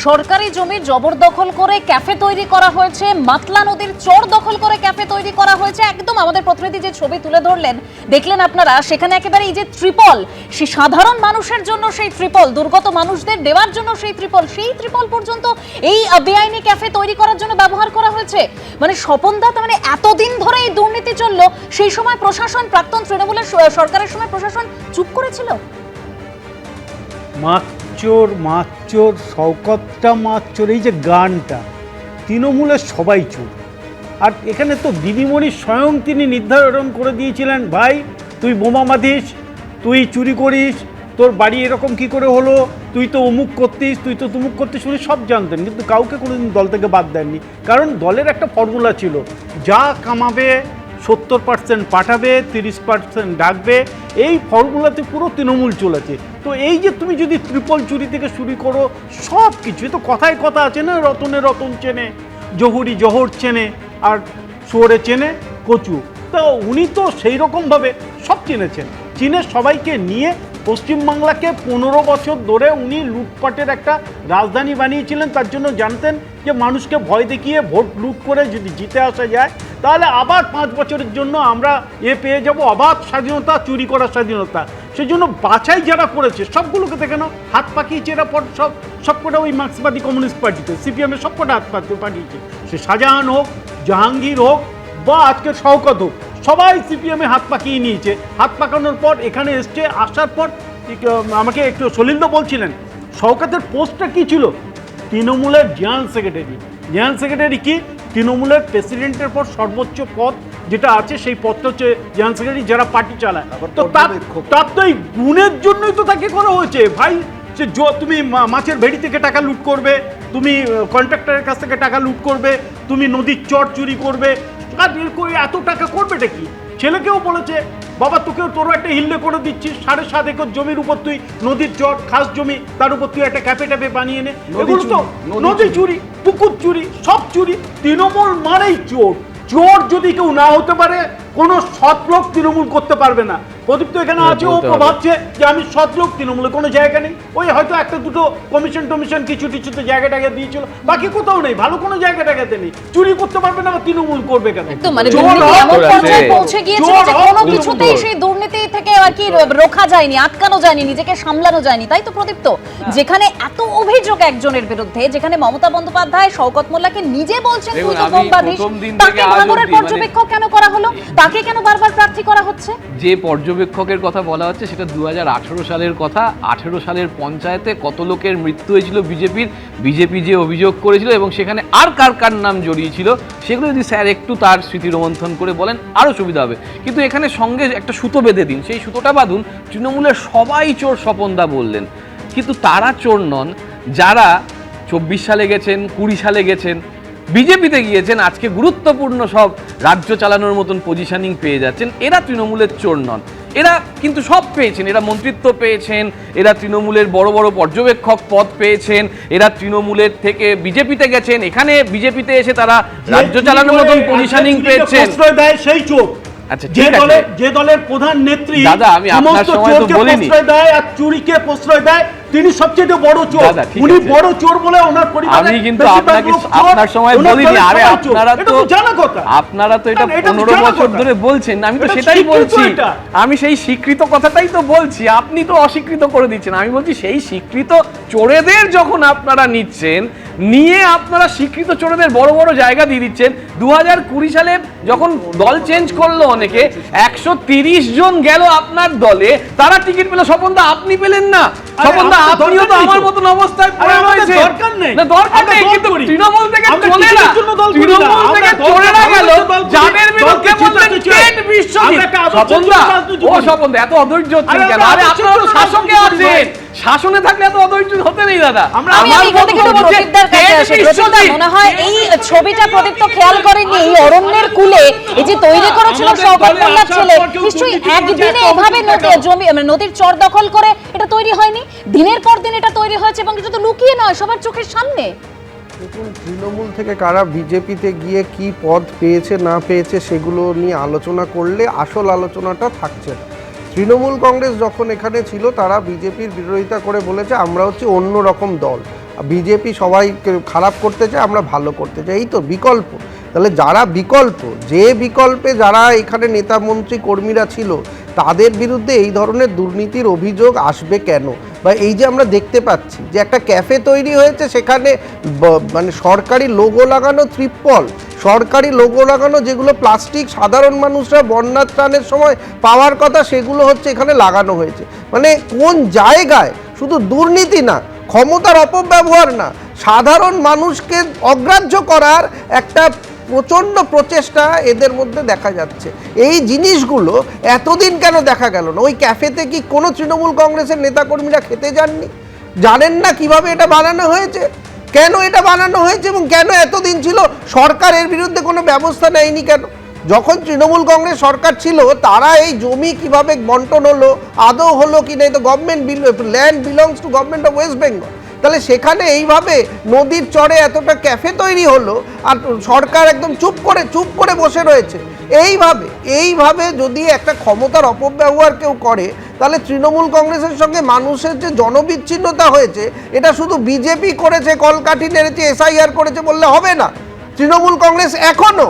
সরকারি জমি জবরদখল করে ক্যাফে তৈরি করা হয়েছে, মাতলা নদীর চর দখল করে ক্যাফে তৈরি করা হয়েছে। একদম আমাদের প্রতিনিধি যে ছবি তুলে ধরলেন দেখলেন আপনারা, সেখানে একেবারে এই যে ত্রিপল, সেই সাধারণ মানুষের জন্য সেই ত্রিপল, দুর্গত মানুষদের দেওয়ার জন্য সেই ত্রিপল পর্যন্ত এই বেআইনি ক্যাফে তৈরি করার জন্য ব্যবহার করা হয়েছে। মানে স্বপনদা, তার মানে এতদিন ধরে এই দুর্নীতি চললো, সেই সময় প্রশাসন, প্রাক্তন তৃণমূলের সরকারের সময় প্রশাসন চুপ করেছিল। মাচ্চোর শওকতটা মাচ্চোর, এই যে গানটা, তৃণমূলের সবাই চোর। আর এখানে তো দিদিমণি স্বয়ং তিনি নির্ধারণ করে দিয়েছিলেন, ভাই তুই বোমা বাঁধিস, তুই চুরি করিস, তোর বাড়ি এরকম কি করে হলো, তুই তো অমুক করতিস, তুই তো তুমুক করতিস, উনি সব জানতেন। কিন্তু কাউকে কোনোদিন দল থেকে বাদ দেননি, কারণ দলের একটা ফর্মুলা ছিল, যা কামাবে 70% পাঠাবে, 30% ডাকবে। এই ফর্মুলাতে পুরো তৃণমূল চলেছে। তো এই যে তুমি যদি ত্রিপল চুরি থেকে শুরু করো, সব কিছু তো কথায় কথা আছে না, রতনে রতন চেনে, জহুরি জহর চেনে, আর শুয়োরে চেনে কচু। তো উনি তো সেই রকমভাবে সব চিনেছেন, চিনে সবাইকে নিয়ে পশ্চিমবাংলাকে 15 বছর ধরে উনি লুটপাটের একটা রাজধানী বানিয়েছিলেন। তার জন্য জানতেন যে মানুষকে ভয় দেখিয়ে ভোট লুট করে যদি জিতে আসা যায়, তাহলে আবার 5 বছরের জন্য আমরা পেয়ে যাব অবাধ স্বাধীনতা, চুরি করার স্বাধীনতা। সেই জন্য বাছাই যারা করেছে সবগুলোকে দেখে নাও, হাত পাকিয়েছে এরা পর সবকটা ওই মার্ক্সবাদী কমিউনিস্ট পার্টিতে, সিপিএমের সবকটা হাত পাকিয়েছে। সে শাহজাহান হোক, জাহাঙ্গীর হোক, বা আজকের শওকত হোক, সবাই সিপিএমে হাত পাকিয়ে নিয়েছে। হাত পাকানোর পর এখানে এসছে, আসার পর আমাকে একটু সলিলদা বলছিলেন শওকতের পোস্টটা কী ছিল, তৃণমূলের জেনারেল সেক্রেটারি। জেনারেল সেক্রেটারি কি, তৃণমূলের প্রেসিডেন্টের পর সর্বোচ্চ পদ যেটা আছে সেই পদটা হচ্ছে জেনারেল সেক্রেটারি, যারা পার্টি চালায়। তো তার তো এই গুণের জন্যই তো তাকে করা হয়েছে। ভাই যে তুমি মাছের ভেড়ি থেকে টাকা লুট করবে, তুমি কন্ট্রাক্টরের কাছ থেকে টাকা লুট করবে, তুমি নদীর চর চুরি করবে, আর এত টাকা করবেটা কি? ছেলেকেও বলেছে, বাবা তোরও একটা হিল্লে করে দিচ্ছিস, 7.5 একর জমির উপর তুই নদীর চর, খাস জমি, তার উপর তুই একটা ক্যাফে বানিয়ে নে। এগুলো তো নদী চুরি, পুকুর চুরি, সব চুরি। তৃণমূল মানেই চোর। চোর যদি কেউ না হতে পারে, কোনো সৎ লোক তৃণমূল করতে পারবে না। প্রদীপ তো এখানে আছে, ও ভাবছে যে আমি সৎ লোক, তৃণমূলে কোনো জায়গা নেই। ওই হয়তো একটা দুটো কমিশন কিছুতে জায়গাটাকে দিয়েছিল, বাকি কোথাও নেই, ভালো কোনো জায়গাটাকে নেই। চুরি করতে পারবে না, তৃণমূল করবে কেন? মানে এমন পর্যায়ে পৌঁছে গিয়েছে যে কোনো কিছুতেই সেই দুর্নীতি থেকে আর কি রোখা যায়নি, আটকানো যায়নি, নিজেকে সামলানো যায়নি। তাই তো প্রদীপ, তো যেখানে এত অভিযোগ একজনের বিরুদ্ধে, যেখানে মমতা বন্দ্যোপাধ্যায় শওকত মোল্লাকে নিজে বলছেন তুই তো বোমবাধিস, তাকে ভাঙড়ের পর্যবেক্ষক কেন করা হলো? তাকে কেন বারবার প্রার্থী করা হচ্ছে? যে পর্যবেক্ষকের কথা বলা হচ্ছে সেটা 2018 সালের কথা। 18 সালের পঞ্চায়েতে কত লোকের মৃত্যু হয়েছিল বিজেপি যে অভিযোগ করেছিল, এবং সেখানে আর কার নাম জড়িয়েছিল সেগুলো যদি স্যার একটু তার স্মৃতি রোমন্থন করে বলেন আরও সুবিধা হবে। কিন্তু এখানে সঙ্গে একটা সুতো বেঁধে দিন, সেই সুতোটা বাঁধুন, তৃণমূলের সবাই চোর স্বপনদা বললেন। কিন্তু তারা চোর নন যারা 24 সালে গেছেন, 20 সালে গেছেন, বিজেপিতে গিয়েছেন, আজকে গুরুত্বপূর্ণ সব রাজ্য চালানোর মতন পজিশনিং পেয়ে যাচ্ছেন। এরা তৃণমূলের চোর নন, এরা কিন্তু সব পেয়েছেন। এরা মন্ত্রিত্ব পেয়েছেন, এরা তৃণমূলের বড় বড় পর্যবেক্ষক পদ পেয়েছেন, এরা তৃণমূলের থেকে বিজেপিতে গেছেন, এখানে বিজেপিতে এসে তারা রাজ্য চালানোর মতন পজিশনিং পেয়েছেন। সেই চোর। আচ্ছা, যে দলের প্রধান নেত্রী দাদা, আমি আপনার সময় তো বলিনি, দেয় আর চুরিকে প্রশ্রয় দেয়, তিনি সবচেয়ে বড় চোর। উনি বড় চোর বলে ওনার পরিবার। আমি কিন্তু আপনার সময় বলিনি। আরে আপনারা তো এটা 15 বছর ধরে বলছেন, আমি তো সেটাই বলছি। আমি সেই স্বীকৃত কথাটাই তো বলছি, আপনি তো অস্বীকৃত করে দিচ্ছেন। আমি বলছি সেই স্বীকৃত চোরেদের যখন আপনারা নিচ্ছেন, নিয়ে আপনারা স্বীকৃত চোরেদের বড় বড় জায়গা দিয়ে দিচ্ছেন। 2020 সালে যখন দল চেঞ্জ করলো অনেকে, 130 জন গেল আপনার দলে, তারা টিকিট পেল, স্বপনদা আপনি পেলেন না। স্বপনদা আপনিও তো আমার মতন অবস্থায় পড়ে রয়েছে। দরকার নেই, কিন্তু তৃণমূল থেকে চলেরা গেল, যাদের বিরুদ্ধে বললেন টেট বিশ্বজিৎ। স্বপনদা এত অধৈর্য হচ্ছেন কেন? আরে আপনারা তো শাসকে আছেন, শাসনে থাকলে এত অধৈর্য হতে নেই দাদা। মনে হয় এই ছবিটা প্রদীপ তো খেয়াল করেননি, এই অরণ্যের কূলে এই যে তৈরি করেছিল শওকত মোল্লার ছেলে, নিশ্চয়ই একদিনে এভাবে জমি নদীর চর দখল করে এটা তৈরি হয়নি, দিনের পর দিন এটা তৈরি হয়েছে, এবং এটা তো লুকিয়ে নয়, সবার চোখের সামনে। দেখুন, তৃণমূল থেকে কারা বিজেপিতে গিয়ে কি পদ পেয়েছে না পেয়েছে সেগুলো নিয়ে আলোচনা করলে আসল আলোচনাটা থাকছে না। তৃণমূল কংগ্রেস যখন এখানে ছিল, তারা বিজেপির বিরোধিতা করে বলেছে আমরা হচ্ছে অন্য রকম দল, বিজেপি সবাই খারাপ করতে চায়, আমরা ভালো করতে চাই, এই তো বিকল্প। তাহলে যারা বিকল্প, যে বিকল্পে যারা এখানে নেতা মন্ত্রী কর্মীরা ছিল, তাদের বিরুদ্ধে এই ধরনের দুর্নীতির অভিযোগ আসবে কেন? বা এই যে আমরা দেখতে পাচ্ছি যে একটা ক্যাফে তৈরি হয়েছে, সেখানে মানে সরকারি লোগো লাগানো ত্রিপল, সরকারি লোগো লাগানো যেগুলো প্লাস্টিক সাধারণ মানুষরা বন্যার ত্রাণের সময় পাওয়ার কথা, সেগুলো হচ্ছে এখানে লাগানো হয়েছে। মানে কোন জায়গায় শুধু দুর্নীতি না, ক্ষমতার অপব্যবহার না, সাধারণ মানুষকে অগ্রাহ্য করার একটা প্রচণ্ড প্রচেষ্টা এদের মধ্যে দেখা যাচ্ছে। এই জিনিসগুলো এতদিন কেন দেখা গেল না? ওই ক্যাফেতে কি কোনো তৃণমূল কংগ্রেসের নেতাকর্মীরা খেতে যাননি? জানেন না কিভাবে এটা বানানো হয়েছে, কেন এটা বানানো হয়েছে, এবং কেন এতদিন ছিল সরকার এর বিরুদ্ধে কোনো ব্যবস্থা নেয়নি কেন? যখন তৃণমূল কংগ্রেস সরকার ছিল, তারা এই জমি কিভাবে বন্টন হলো, আদৌ হলো কি না, তো government land belongs to government of West Bengal. তাহলে সেখানে এইভাবে নদীর চরে এতটা ক্যাফে তৈরি হলো, আর সরকার একদম চুপ করে বসে রয়েছে। এইভাবে যদি একটা ক্ষমতার অপব্যবহার কেউ করে, তাহলে তৃণমূল কংগ্রেসের সঙ্গে মানুষের যে জনবিচ্ছিন্নতা হয়েছে, এটা শুধু বিজেপি করেছে, কলকাঠি নেড়েছে, এসআইআর করেছে বললে হবে না। তৃণমূল কংগ্রেস এখনও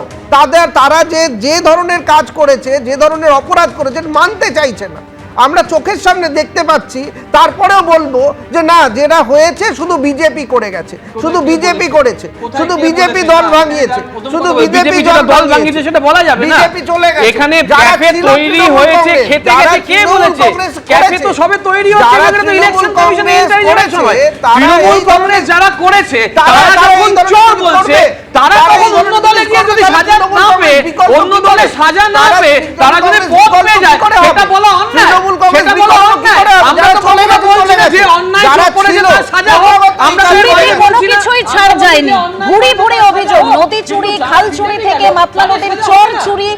তারা যে ধরনের কাজ করেছে, যে ধরনের অপরাধ করেছে, মানতে চাইছে না। আমরা চোখের সামনে দেখতে পাচ্ছি, তারপরেও বলবো যে না, যেটা হয়েছে শুধু বিজেপি করে গেছে, শুধু বিজেপি করেছে, শুধু বিজেপি দল ভাঙিয়েছে, শুধু বিজেপি দল ভাঙিয়েছে, সেটা বলা যাবে না। বিজেপি চলে গেছে। এখানে ক্যাফে তৈরি হয়েছে, খেতে গেছে কে বলেছে? ক্যাফে তো সবে তৈরি হচ্ছে, এখানে তো ইলেকশন কমিশন ইন্টারভিউর সময় তৃণমূল কংগ্রেস যারা করেছে, তারা যখন চোর বলছে, তারা তখন অন্য দলে গিয়ে যদি সাজা না পেয়ে, অন্য দলে সাজা না পেয়ে তারা যদি পদ পেয়ে যায়, সেটা বলা অন্যায়, সেটা বলা অন্যায়। আমরা তো কখনো বলছি না যে অন্যায় করেছে তার সাজা হোক, আমরা কোনো কিছুই ছাড় যায়নি। ভুরি ভুরি অভিযোগ, নদী চুরি, খাল চুরি থেকে মাতলা নদীর চর চুরি,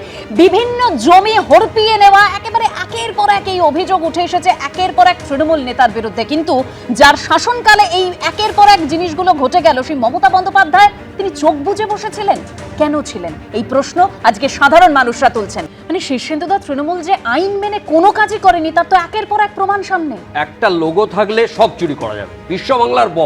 বিভিন্ন জমি হড়পিয়ে নেওয়া, একেবারে একের পর এক এই অভিযোগ উঠে এসেছে একের পর এক তৃণমূল নেতার বিরুদ্ধে। কিন্তু যার শাসনকালে এই একের পর এক জিনিসগুলো ঘটে গেল, সেই মমতা বন্দ্যোপাধ্যায় তিনি চোখ বুজে বসেছিলেন। কেন ছিলেন? এই প্রশ্ন আজকে সাধারণ মানুষরা তুলছেন। মানে শীর্ষেন্দুদা, তৃণমূল যে আইন মেনে কোনো কাজই করেনি, তার তো একের পর এক প্রমাণ সামনে। একটা লোগো থাকলে সব চুরি করা যাবে, বিশ্ব বাংলার ব,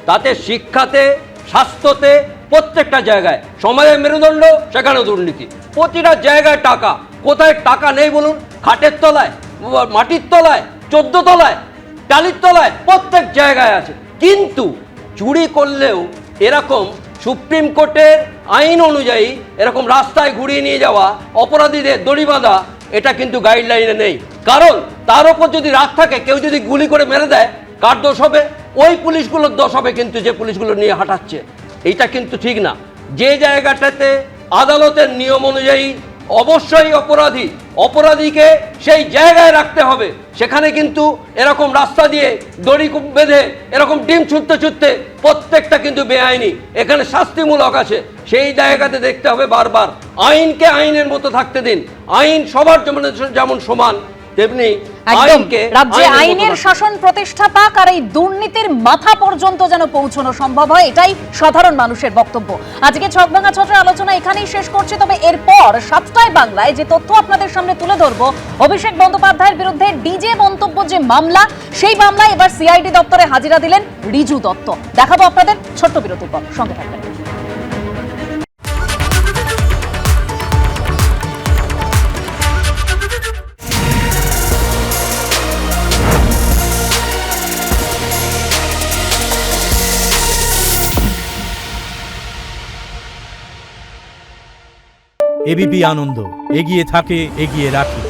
তাতে শিক্ষাতে, স্বাস্থ্যতে, প্রত্যেকটা জায়গায় সমাজের মেরুদণ্ড, সেখানেও দুর্নীতি। প্রতিটা জায়গায় টাকা, কোথায় টাকা নেই বলুন? খাটের তলায়, মাটির তলায়, 14 তলায়, টালির তলায়, প্রত্যেক জায়গায় আছে। কিন্তু চুরি করলেও এরকম সুপ্রিম কোর্টের আইন অনুযায়ী এরকম রাস্তায় ঘুরিয়ে নিয়ে যাওয়া, অপরাধীদের দড়ি বাঁধা, এটা কিন্তু গাইডলাইনে নেই। কারণ তার উপর যদি রাগ থাকে, কেউ যদি গুলি করে মেরে দেয়, কার দোষ হবে? ওই পুলিশগুলোর দোষ হবে, কিন্তু যে পুলিশগুলো নিয়ে হাঁটাচ্ছে। এইটা কিন্তু ঠিক না। যে জায়গাটাতে আদালতের নিয়ম অনুযায়ী অবশ্যই অপরাধীকে সেই জায়গায় রাখতে হবে, সেখানে কিন্তু এরকম রাস্তা দিয়ে দড়ি বেঁধে এরকম ডিম ছুটতে প্রত্যেকটা কিন্তু বেআইনি। এখানে শাস্তিমূলক আছে, সেই জায়গাতে দেখতে হবে বারবার। আইনকে আইনের মতো থাকতে দিন। আইন সবার যেমন সমান, তেমনি রাজ্যে আইনের শাসন প্রতিষ্ঠা পাক, আর এই দুর্নীতির মাথা পর্যন্ত যেন পৌঁছানো সম্ভব হয়, এটাই সাধারণ মানুষের বক্তব্য। আজকে ছকভাঙা ছত্রের আলোচনা এখানেই শেষ করছি। তবে এরপর 7টায় বাংলায় যে তথ্য আপনাদের সামনে তুলে ধরবো, অভিষেক বন্দ্যোপাধ্যায়ের বিরুদ্ধে ডিজে মন্তব্য যে মামলা, সেই মামলায় এবার সিআইডি দপ্তরে হাজিরা দিলেন রিজু দত্ত। দেখাবো আপনাদের ছোট্ট বিরতির পর, সঙ্গে থাকবেন। এবিপি আনন্দ, এগিয়ে থাকে, এগিয়ে রাখে।